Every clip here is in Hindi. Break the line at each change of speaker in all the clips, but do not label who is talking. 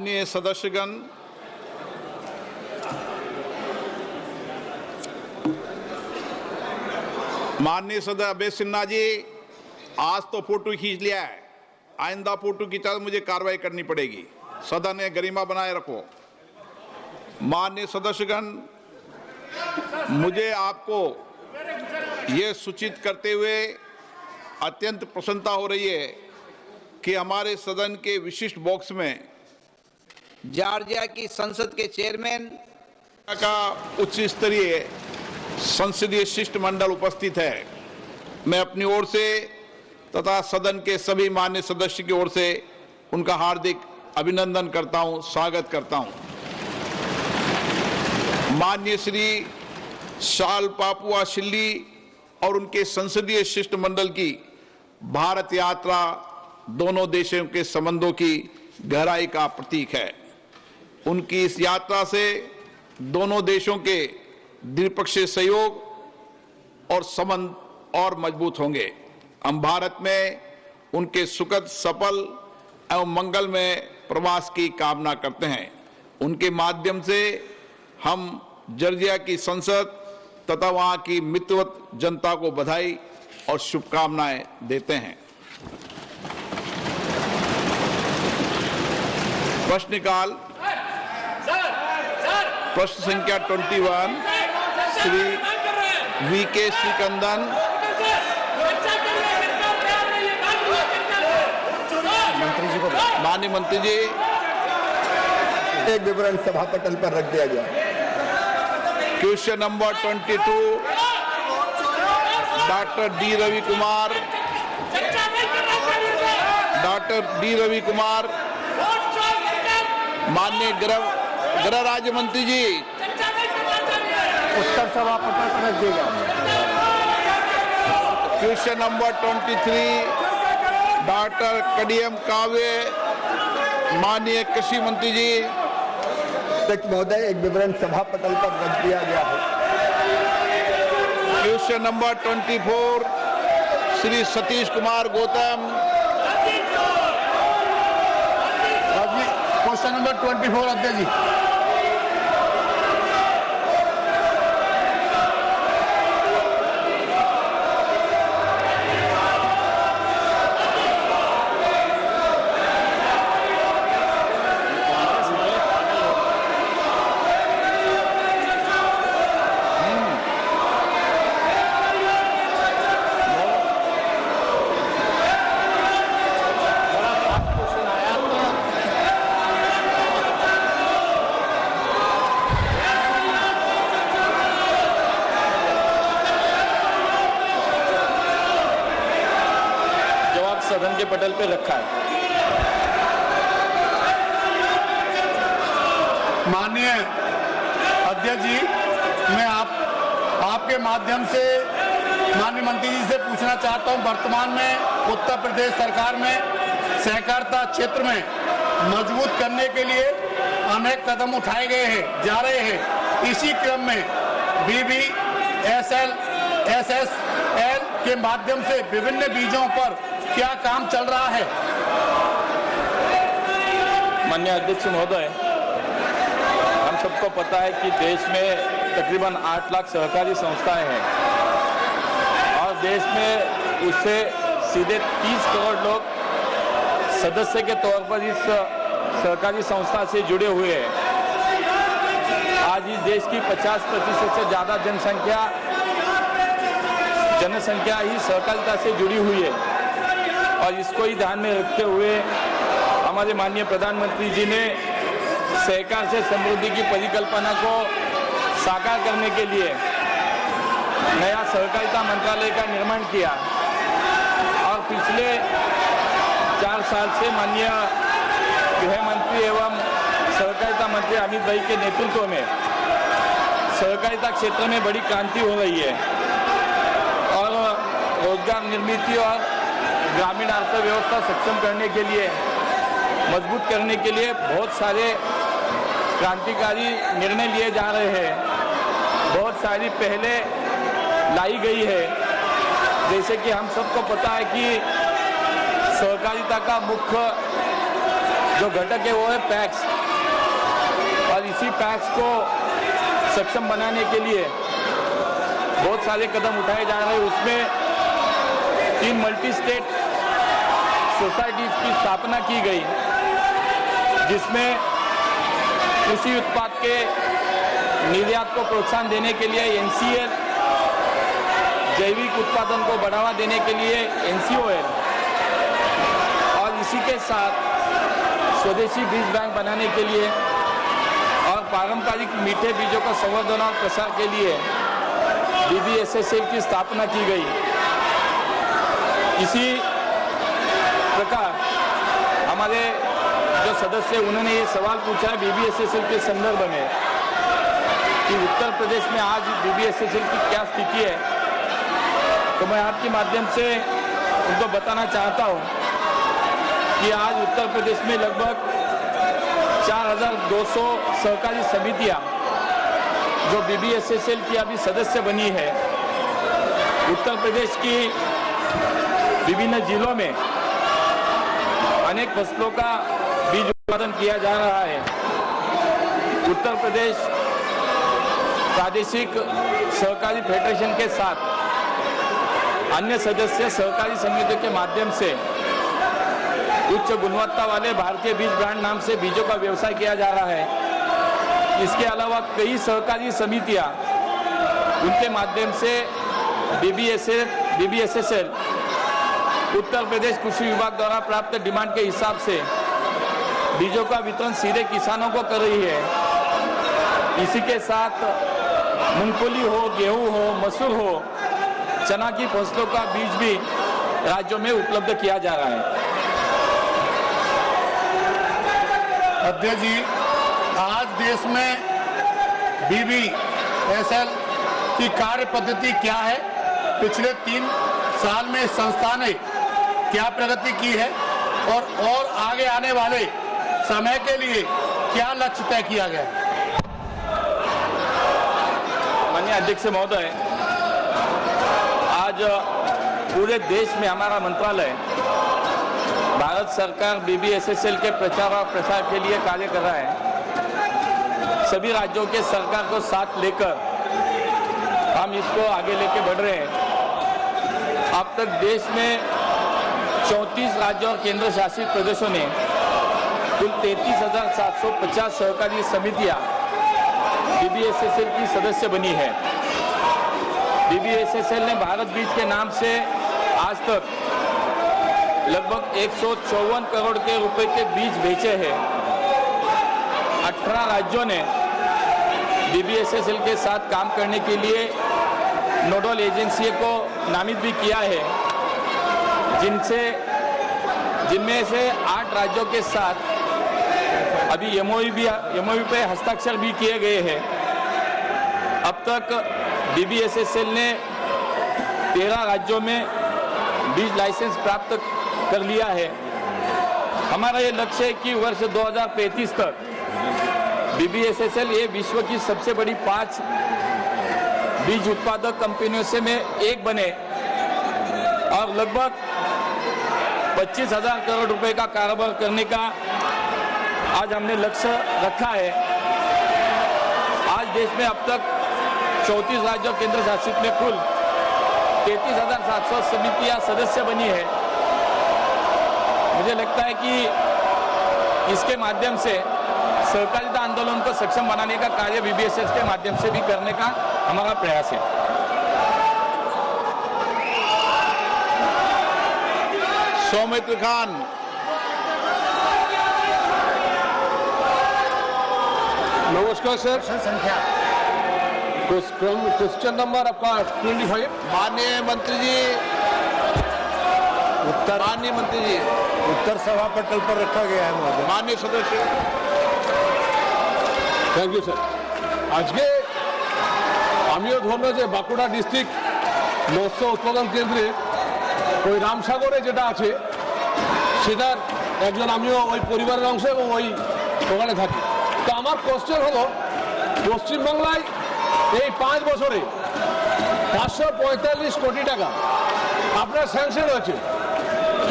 माननीय सदस्यगण, माननीय सदस्य अभय सिन्हा जी, आज तो फोटो खींच लिया है, आइंदा फोटो खींचा तो मुझे कार्रवाई करनी पड़ेगी। सदन में गरिमा बनाए रखो। माननीय सदस्यगण, मुझे आपको ये सूचित करते हुए अत्यंत प्रसन्नता हो रही है कि हमारे सदन के विशिष्ट बॉक्स में
जॉर्जिया की संसद के चेयरमैन
का उच्च स्तरीय संसदीय शिष्टमंडल उपस्थित है। मैं अपनी ओर से तथा सदन के सभी मान्य सदस्य की ओर से उनका हार्दिक अभिनंदन करता हूं, स्वागत करता हूं। माननीय श्री शाल पापुआ शिल्ली और उनके संसदीय शिष्टमंडल की भारत यात्रा दोनों देशों के संबंधों की गहराई का प्रतीक है। उनकी इस यात्रा से दोनों देशों के द्विपक्षीय सहयोग और संबंध और मजबूत होंगे। हम भारत में उनके सुखद, सफल एवं मंगलमय प्रवास की कामना करते हैं। उनके माध्यम से हम जॉर्जिया की संसद तथा वहां की मित्रवत जनता को बधाई और शुभकामनाएं देते हैं। प्रश्नकाल। प्रश्न संख्या 21 श्री वीके श्रीकंदन।
मंत्री जी को,
माननीय मंत्री जी,
एक विवरण सभा पटल पर रख दिया गया।
Question number 22 doctor D Ravi Kumar. Doctor D Ravi Kumar, माननीय गृह राज्य मंत्री जी,
उत्तर सभा पटल पर रख दिया।
क्वेश्चन नंबर 23 डॉक्टर कडियम काव्य। माननीय कृषि मंत्री जी,
अध्यक्ष महोदय, एक विवरण सभा पटल पर रख दिया गया है।
Question number 24 Shri Satish Kumar Gautam.
Question number 24 अध्यक्ष जी।
सदन के पटल पे रखा है।
माननीय अध्यक्ष जी, मैं आपके माध्यम से माननीय मंत्री जी से पूछना चाहता हूं, वर्तमान में उत्तर प्रदेश सरकार में सहकारिता क्षेत्र में मजबूत करने के लिए अनेक कदम उठाए गए हैं, जा रहे हैं। इसी क्रम में BBSL SSL के माध्यम से विभिन्न बीजों पर क्या काम चल रहा है?
माननीय अध्यक्ष महोदय, हम सबको पता है कि देश में तकरीबन 8 लाख सहकारी संस्थाएं हैं और देश में उससे सीधे 30 करोड़ लोग सदस्य के तौर पर इस सहकारी संस्था से जुड़े हुए हैं। आज इस देश की 50% से ज़्यादा जनसंख्या ही सहकारिता से जुड़ी हुई है और इसको ही ध्यान में रखते हुए हमारे माननीय प्रधानमंत्री जी ने सहकार से समृद्धि की परिकल्पना को साकार करने के लिए नया सहकारिता मंत्रालय का निर्माण किया और पिछले 4 साल से माननीय गृह मंत्री एवं सहकारिता मंत्री अमित भाई के नेतृत्व में सहकारिता क्षेत्र में बड़ी क्रांति हो रही है और रोजगार निर्मित और ग्रामीण अर्थव्यवस्था सक्षम करने के लिए, मजबूत करने के लिए बहुत सारे क्रांतिकारी निर्णय लिए जा रहे हैं। बहुत सारी पहले लाई गई है, जैसे कि हम सबको पता है कि सहकारिता का मुख्य जो घटक है वो है पैक्स। और इसी पैक्स को सक्षम बनाने के लिए बहुत सारे कदम उठाए जा रहे हैं। उसमें 3 मल्टी स्टेट सोसाइटीज की स्थापना की गई, जिसमें कृषि उत्पाद के निर्यात को प्रोत्साहन देने के लिए NCL, जैविक उत्पादन को बढ़ावा देने के लिए NCOL, और इसी के साथ स्वदेशी बीज बैंक बनाने के लिए और पारंपरिक मीठे बीजों का संवर्धन और प्रसार के लिए BBSSL की स्थापना की गई। इसी प्रकार हमारे जो सदस्य उन्होंने ये सवाल पूछा है BBSSL के संदर्भ में कि उत्तर प्रदेश में आज BBSSL की क्या स्थिति है, तो मैं आपके माध्यम से उनको बताना चाहता हूँ कि आज उत्तर प्रदेश में लगभग 4200 सहकारी समितियाँ जो BBSSL की अभी सदस्य बनी है। उत्तर प्रदेश की विभिन्न जिलों में अनेक फसलों का बीज उत्पादन किया जा रहा है। उत्तर प्रदेश प्रादेशिक सहकारी फेडरेशन के साथ अन्य सदस्य सहकारी समितियों के माध्यम से उच्च गुणवत्ता वाले भारतीय बीज ब्रांड नाम से बीजों का व्यवसाय किया जा रहा है। इसके अलावा कई सहकारी समितियां उनके माध्यम से BBSSL उत्तर प्रदेश कृषि विभाग द्वारा प्राप्त डिमांड के हिसाब से बीजों का वितरण सीधे किसानों को कर रही है। इसी के साथ मूंगफली हो, गेहूं हो, मसूर हो, चना की फसलों का बीज भी राज्यों में उपलब्ध किया जा रहा है।
अध्यक्ष जी, आज देश में BBSL की कार्य पद्धति क्या है, पिछले 3 साल में संस्था ने क्या प्रगति की है और आगे आने वाले समय के लिए क्या लक्ष्य तय किया गया है?
माननीय अध्यक्ष महोदय, आज पूरे देश में हमारा मंत्रालय भारत सरकार BBSSL के प्रचार और प्रसार के लिए कार्य कर रहा है। सभी राज्यों के सरकार को साथ लेकर हम इसको आगे लेके बढ़ रहे हैं। अब तक देश में 34 राज्यों और केंद्र शासित प्रदेशों ने कुल 33,750 सहकारी समितियां BBSSL की सदस्य बनी है। BBSSL ने भारत बीज के नाम से आज तक लगभग 154 करोड़ के रुपए के बीज बेचे हैं। 18 राज्यों ने BBSSL के साथ काम करने के लिए नोडल एजेंसी को नामित भी किया है, जिनमें से 8 राज्यों के साथ अभी MOU पे हस्ताक्षर भी किए गए हैं। अब तक BBSSL ने 13 राज्यों में बीज लाइसेंस प्राप्त कर लिया है। हमारा ये लक्ष्य है कि वर्ष 2035 तक BBSSL ये विश्व की सबसे बड़ी 5 बीज उत्पादक कंपनियों से में एक बने और लगभग 25,000 करोड़ रुपए का कारोबार करने का आज हमने लक्ष्य रखा है। आज देश में अब तक 34 राज्यों केंद्र शासित में कुल 33,700 समितियां सदस्य बनी है। मुझे लगता है कि इसके माध्यम से सहकारिता आंदोलन को सक्षम बनाने का कार्य BBSSL के माध्यम से भी करने का हमारा प्रयास है।
सौमित्र खान।
नमस्कार सर।
संख्या
क्वेश्चन नंबर आपका 25।
माननीय मंत्री जी, माननीय मंत्री जी,
उत्तर सभा पटल पर रखा गया है महोदय।
माननीय सदस्य।
Thank you sir. आज के আমিও ধরলো যে বাঁকুড়া ডিস্ট্রিক্ট মৎস্য উৎপাদন কেন্দ্রে ওই রামসাগরে যেটা আছে সেটার একজন আমিও ওই পরিবারের অংশ এবং ওই ওখানে থাকি। তো আমার কোশ্চেন হলো, পশ্চিমবাংলায় এই 5 বছরে 545 কোটি টাকা আপনার স্যাংশন হয়েছে,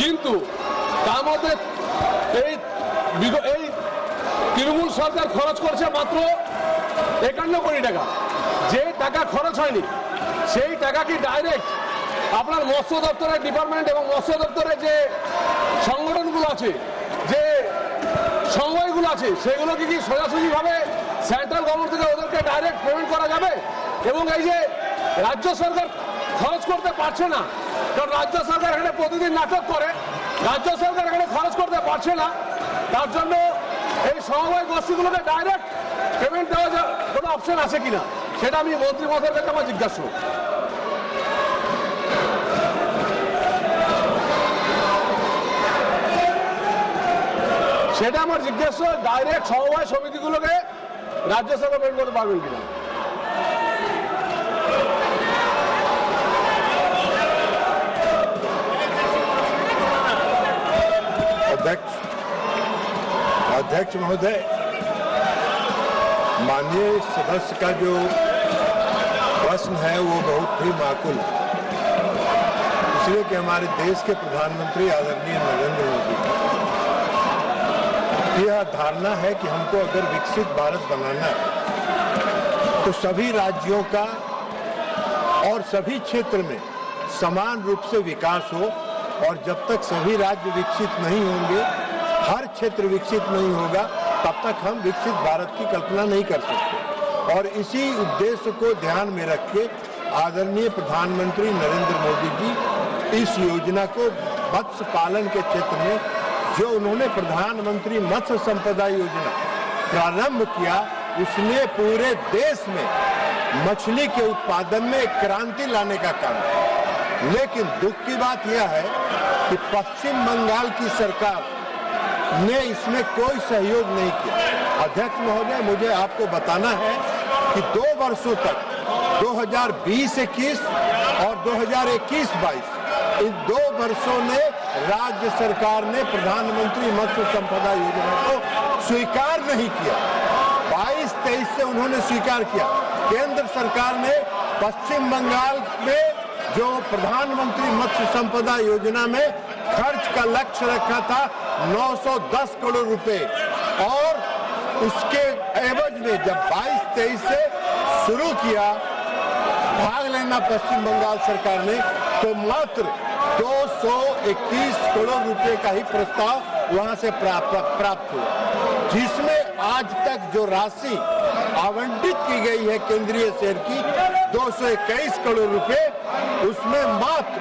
কিন্তু তার মধ্যে এই তৃণমূল সরকার খরচ করছে মাত্র 51 কোটি টাকা। যে টাকা খরচ হয়নি সেই টাকা কি ডাইরেক্ট আপনার মৎস্য দপ্তরের ডিপার্টমেন্ট এবং মৎস্য দপ্তরের যে সংগঠনগুলো আছে, যে সমবায়গুলো আছে, সেগুলো কি সোজাসুজিভাবে সেন্ট্রাল গভর্নমেন্ট থেকে ওদেরকে ডাইরেক্ট পেমেন্ট করা যাবে? এবং এই যে রাজ্য সরকার খরচ করতে পারছে না, কারণ রাজ্য সরকার এখানে প্রতিদিন নাটক করে, রাজ্য সরকার এখানে খরচ করতে পারছে না, তার জন্য এই সমবায় গোষ্ঠীগুলোকে ডাইরেক্ট পেমেন্ট দেওয়া কোনো অপশন আছে কিনা সেটা আমি মন্ত্রী মহোদয়ের কাছে আমার জিজ্ঞাসা। সেটা আমার জিজ্ঞাসা, ডাইরেক্ট সমবায় সমিতিগুলোকে রাজ্য সরকার পেমেন্ট করতে পারবেন কিনা।
अध्यक्ष महोदय, माननीय सदस्य का जो प्रश्न है वो बहुत ही माकूल है, इसलिए कि हमारे देश के प्रधानमंत्री आदरणीय नरेंद्र मोदी की यह धारणा है कि हमको अगर विकसित भारत बनाना है तो सभी राज्यों का और सभी क्षेत्र में समान रूप से विकास हो, और जब तक सभी राज्य विकसित नहीं होंगे, हर क्षेत्र विकसित नहीं होगा, तब तक हम विकसित भारत की कल्पना नहीं कर सकते। और इसी उद्देश्य को ध्यान में रख के आदरणीय प्रधानमंत्री नरेंद्र मोदी जी इस योजना को मत्स्य पालन के क्षेत्र में जो उन्होंने प्रधानमंत्री मत्स्य संपदा योजना प्रारंभ किया, उसने पूरे देश में मछली के उत्पादन में एक क्रांति लाने का काम किया। लेकिन दुख की बात यह है कि पश्चिम बंगाल की सरकार ने इसमें कोई सहयोग नहीं किया। अध्यक्ष महोदय, मुझे आपको बताना है कि 2 वर्षों तक 2020-21 और 2021-22 इन 2 वर्षों में राज्य सरकार ने प्रधानमंत्री मत्स्य संपदा योजना को स्वीकार नहीं किया। 22-23 से उन्होंने स्वीकार किया। केंद्र सरकार ने पश्चिम बंगाल में जो प्रधानमंत्री मत्स्य संपदा योजना में खर्च का लक्ष्य रखा था 910 करोड़ रुपए, और उसके एवज में जब 22-23 से शुरू किया भाग लेना पश्चिम बंगाल सरकार ने, तो मात्र 221 करोड़ रुपए का ही प्रस्ताव वहां से प्राप्त हुआ, जिसमें आज तक जो राशि आवंटित की गई है केंद्रीय शेर की 221 करोड़ रुपए, उसमें मात्र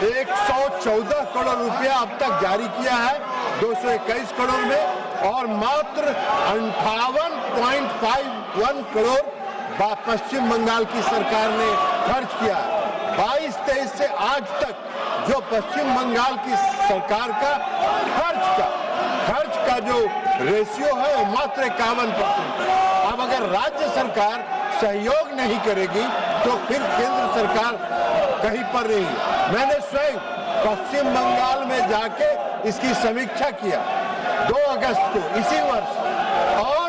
114 करोड़ रुपया अब तक जारी किया है 221 करोड़ में, और मात्र 58.51 करोड़ पश्चिम बंगाल की सरकार ने खर्च किया। 22-23 से आज तक जो पश्चिम बंगाल की सरकार का खर्च का जो रेशियो है वो मात्र 51%। अब अगर राज्य सरकार सहयोग नहीं करेगी तो फिर केंद्र सरकार कहीं पर नहीं। मैंने स्वयं पश्चिम बंगाल में जाके इसकी समीक्षा किया 2 अगस्त को इसी वर्ष, और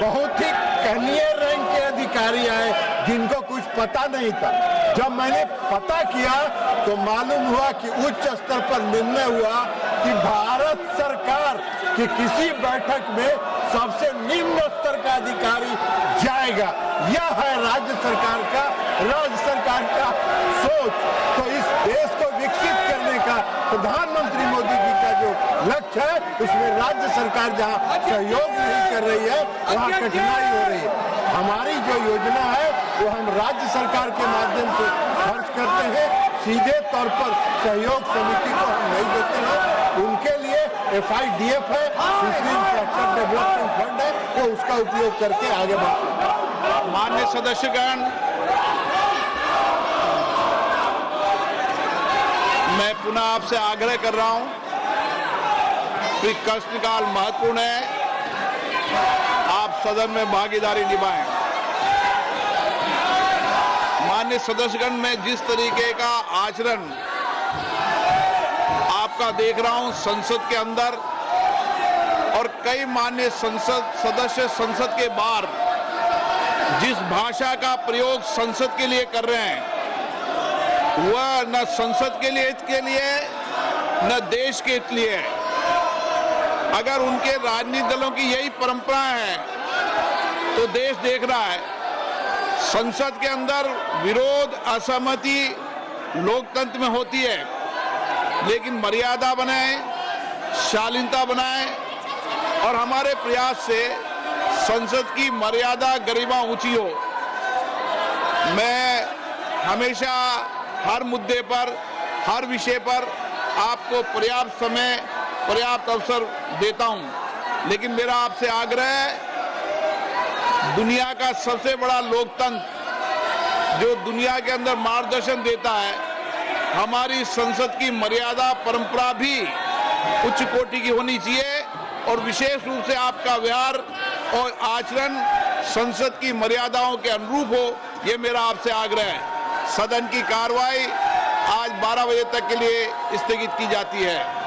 बहुत ही कनीय रैंक के अधिकारी आए जिनको कुछ पता नहीं था। जब मैंने पता किया तो मालूम हुआ कि उच्च स्तर पर निर्णय हुआ कि भारत सरकार की किसी बैठक में सबसे निम्न स्तर का अधिकारी जाएगा। यह है राज्य सरकार का सोच। तो इस देश को विकसित करने का प्रधानमंत्री मोदी जी का जो लक्ष्य है, उसमें राज्य सरकार जहां सहयोग नहीं कर रही है वहां कठिनाई हो रही है। हमारी जो योजना है वो हम राज्य सरकार के माध्यम से खर्च करते हैं, सीधे तौर पर सहयोग समिति को हम नहीं देते हैं। उनके लिए FIDF है, इंफ्रास्ट्रक्चर डेवलपमेंट फंड है, वो उसका उपयोग करके आगे बढ़ते हैं।
माननीय सदस्यगण, मैं पुनः आपसे आग्रह कर रहा हूं कि प्रश्नकाल महत्वपूर्ण है, आप सदन में भागीदारी निभाएं। माननीय सदस्यगण, मैं जिस तरीके का आचरण आपका देख रहा हूं संसद के अंदर, और कई माननीय सदस्य संसद के बाहर जिस भाषा का प्रयोग संसद के लिए कर रहे हैं, वह न संसद के लिए हित के लिए न देश के हित लिए है। अगर उनके राजनीतिक दलों की यही परंपरा है तो देश देख रहा है, संसद के अंदर विरोध असहमति लोकतंत्र में होती है, लेकिन मर्यादा बनाए, शालीनता बनाए और हमारे प्रयास से संसद की मर्यादा गरिमा ऊंची हो। मैं हमेशा हर मुद्दे पर, हर विषय पर आपको पर्याप्त समय, पर्याप्त अवसर देता हूं, लेकिन मेरा आपसे आग्रह है, दुनिया का सबसे बड़ा लोकतंत्र जो दुनिया के अंदर मार्गदर्शन देता है, हमारी संसद की मर्यादा परंपरा भी उच्च कोटि की होनी चाहिए और विशेष रूप से आपका व्यवहार और आचरण संसद की मर्यादाओं के अनुरूप हो, ये मेरा आपसे आग्रह है। सदन की कार्रवाई आज 12 बजे तक के लिए स्थगित की जाती है।